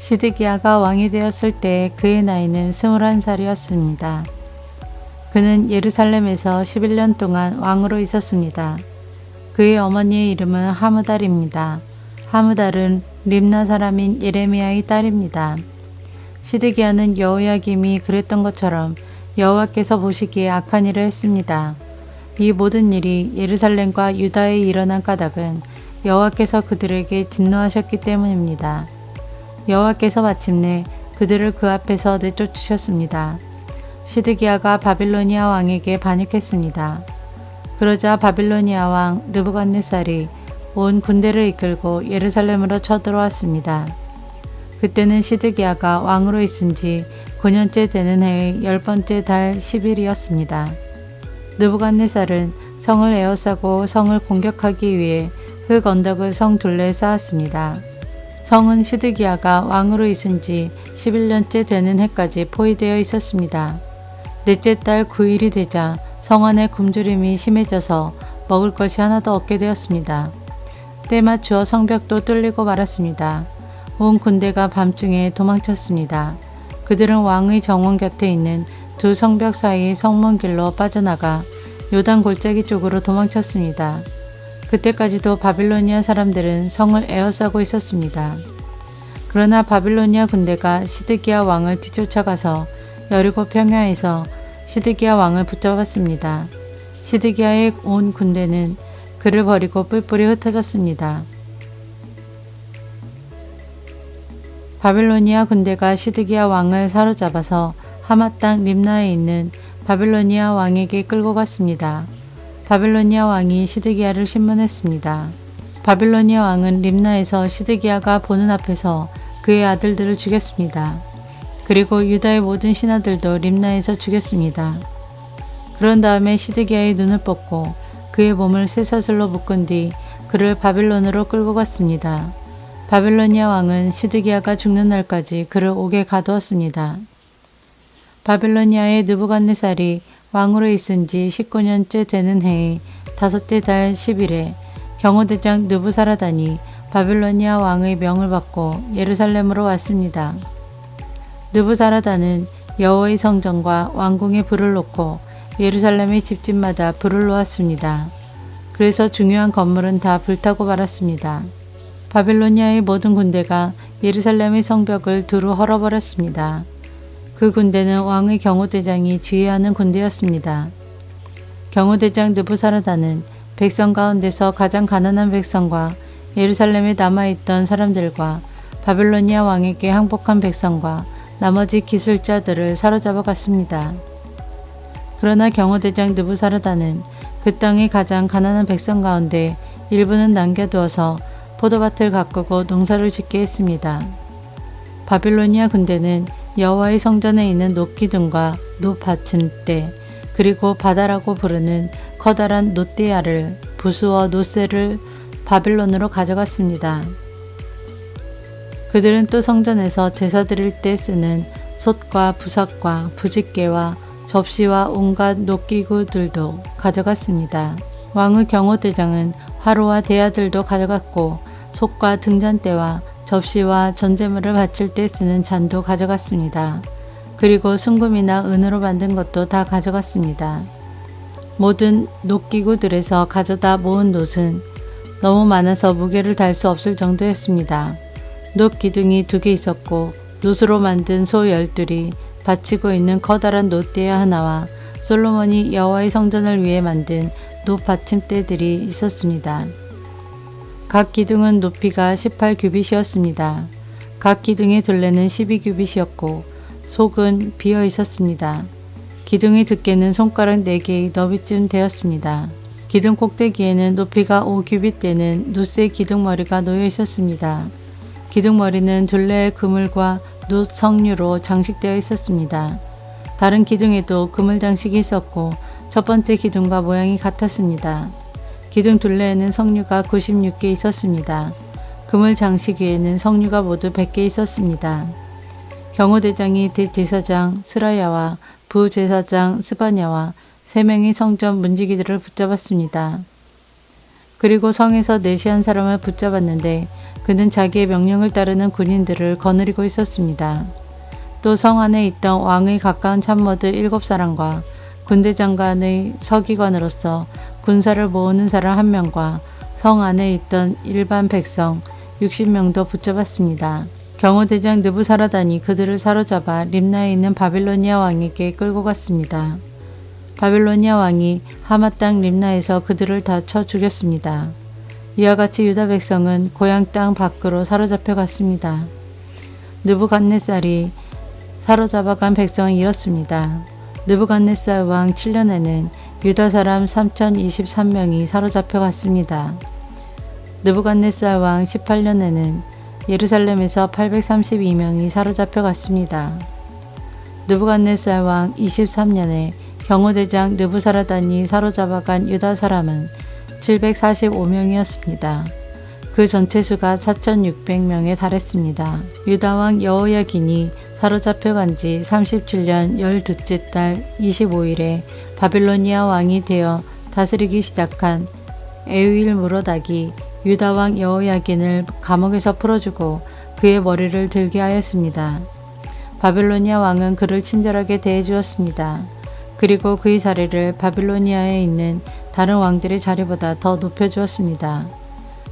시드기야가 왕이 되었을 때 그의 나이는 21살이었습니다. 그는 예루살렘에서 11년 동안 왕으로 있었습니다. 그의 어머니의 이름은 하무달입니다. 하무달은 림나 사람인 예레미야의 딸입니다. 시드기야는 여호야김이 그랬던 것처럼 여호와께서 보시기에 악한 일을 했습니다. 이 모든 일이 예루살렘과 유다에 일어난 까닭은 여호와께서 그들에게 진노하셨기 때문입니다. 여호와께서 마침내 그들을 그 앞에서 내쫓으셨습니다. 시드기야가 바빌로니아 왕에게 반역했습니다. 그러자 바빌로니아 왕 느부갓네살이 온 군대를 이끌고 예루살렘으로 쳐들어왔습니다. 그때는 시드기야가 왕으로 있은 지 9년째 되는 해의 10번째 달 10일이었습니다. 느부갓네살은 성을 에워싸고 성을 공격하기 위해 흙 언덕을 성 둘레에 쌓았습니다. 성은 시드기야가 왕으로 있은 지 11년째 되는 해까지 포위되어 있었습니다. 넷째 달 9일이 되자 성 안의 굶주림이 심해져서 먹을 것이 하나도 없게 되었습니다. 때맞추어 성벽도 뚫리고 말았습니다. 온 군대가 밤중에 도망쳤습니다. 그들은 왕의 정원 곁에 있는 두 성벽 사이의 성문길로 빠져나가 요단 골짜기 쪽으로 도망쳤습니다. 그때까지도 바빌로니아 사람들은 성을 에워싸고 있었습니다. 그러나 바빌로니아 군대가 시드기야 왕을 뒤쫓아가서 여리고 평야에서 시드기야 왕을 붙잡았습니다. 시드기야의 온 군대는 그를 버리고 뿔뿔이 흩어졌습니다. 바빌로니아 군대가 시드기야 왕을 사로잡아서 하맛 땅 림나에 있는 바빌로니아 왕에게 끌고 갔습니다. 바빌로니아 왕이 시드기야를 신문했습니다. 바빌로니아 왕은 림나에서 시드기야가 보는 앞에서 그의 아들들을 죽였습니다. 그리고 유다의 모든 신하들도 림나에서 죽였습니다. 그런 다음에 시드기야의 눈을 뽑고 그의 몸을 쇠사슬로 묶은 뒤 그를 바빌론으로 끌고 갔습니다. 바빌로니아 왕은 시드기야가 죽는 날까지 그를 옥에 가두었습니다. 바빌로니아의 느부갓네살이 왕으로 있은 지 19년째 되는 해의 5째 달 10일에 경호대장 느부사라단이 바빌로니아 왕의 명을 받고 예루살렘으로 왔습니다. 느부사라단은 여호와의 성전과 왕궁에 불을 놓고 예루살렘의 집집마다 불을 놓았습니다. 그래서 중요한 건물은 다 불타고 말았습니다. 바빌로니아의 모든 군대가 예루살렘의 성벽을 두루 헐어버렸습니다. 그 군대는 왕의 경호대장이 지휘하는 군대였습니다. 경호대장 느부사라단은 백성 가운데서 가장 가난한 백성과 예루살렘에 남아있던 사람들과 바빌로니아 왕에게 항복한 백성과 나머지 기술자들을 사로잡아 갔습니다. 그러나 경호대장 느부사라단은 그 땅의 가장 가난한 백성 가운데 일부는 남겨두어서 포도밭을 가꾸고 농사를 짓게 했습니다. 바빌로니아 군대는 여호와의 성전에 있는 놋기둥과 놋받침대 그리고 바다라고 부르는 커다란 놋대야를 부수어 놋새를 바빌론으로 가져갔습니다. 그들은 또 성전에서 제사 드릴 때 쓰는 솥과 부삭과 부집개와 접시와 온갖 놋기구들도 가져갔습니다. 왕의 경호대장은 화로와 대야들도 가져갔고 솥과 등잔대와 접시와 전제물을 바칠 때 쓰는 잔도 가져갔습니다. 그리고 순금이나 은으로 만든 것도 다 가져갔습니다. 모든 놋기구들에서 가져다 모은 놋은 너무 많아서 무게를 달 수 없을 정도였습니다. 놋 기둥이 2개 있었고 놋으로 만든 소 12이 받치고 있는 커다란 놋대야 하나와 솔로몬이 여호와의 성전을 위해 만든 놋 받침대들이 있었습니다. 각 기둥은 높이가 18규빗이었습니다. 각 기둥의 둘레는 12규빗이었고 속은 비어 있었습니다. 기둥의 두께는 손가락 4개의 너비쯤 되었습니다. 기둥 꼭대기에는 높이가 5규빗 되는 놋의 기둥머리가 놓여 있었습니다. 기둥머리는 둘레의 그물과 놋 석류로 장식되어 있었습니다. 다른 기둥에도 그물 장식이 있었고 첫 번째 기둥과 모양이 같았습니다. 기둥 둘레에는 석류가 96개 있었습니다. 그물 장식 위에는 석류가 모두 100개 있었습니다. 경호대장이 대제사장 스라야와 부제사장 스바냐와 3명의 성전 문지기들을 붙잡았습니다. 그리고 성에서 내시한 사람을 붙잡았는데 그는 자기의 명령을 따르는 군인들을 거느리고 있었습니다. 또 성 안에 있던 왕의 가까운 참모들 7사람과 군대 장관의 서기관으로서 군사를 모으는 사람 1명과 성 안에 있던 일반 백성 60명도 붙잡았습니다. 경호대장 느부사라단이 그들을 사로잡아 림나에 있는 바빌로니아 왕에게 끌고 갔습니다. 바빌로니아 왕이 하마 땅 림나에서 그들을 다 쳐 죽였습니다. 이와 같이 유다 백성은 고향 땅 밖으로 사로잡혀 갔습니다. 느부갓네살이 사로잡아간 백성은 이렇습니다. 느부갓네살 왕 7년에는 유다 사람 3023명이 사로잡혀 갔습니다. 느부갓네살 왕 18년에는 예루살렘에서 832명이 사로잡혀 갔습니다. 느부갓네살 왕 23년에 경호대장 느부사라단이 사로잡아간 유다 사람은 745명이었습니다. 그 전체 수가 4600명에 달했습니다. 유다 왕 여호야긴이 사로잡혀간 지 37년 12째 달 25일에 바빌로니아 왕이 되어 다스리기 시작한 에윌무로닥이 유다 왕 여호야긴을 감옥에서 풀어주고 그의 머리를 들게 하였습니다. 바빌로니아 왕은 그를 친절하게 대해주었습니다. 그리고 그의 자리를 바빌로니아에 있는 다른 왕들의 자리보다 더 높여주었습니다.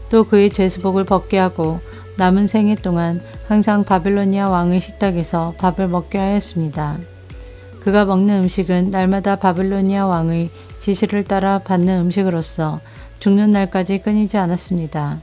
또 그의 죄수복을 벗게 하고 남은 생애 동안 항상 바빌로니아 왕의 식탁에서 밥을 먹게 하였습니다. 그가 먹는 음식은 날마다 바빌로니아 왕의 지시를 따라 받는 음식으로서 죽는 날까지 끊이지 않았습니다.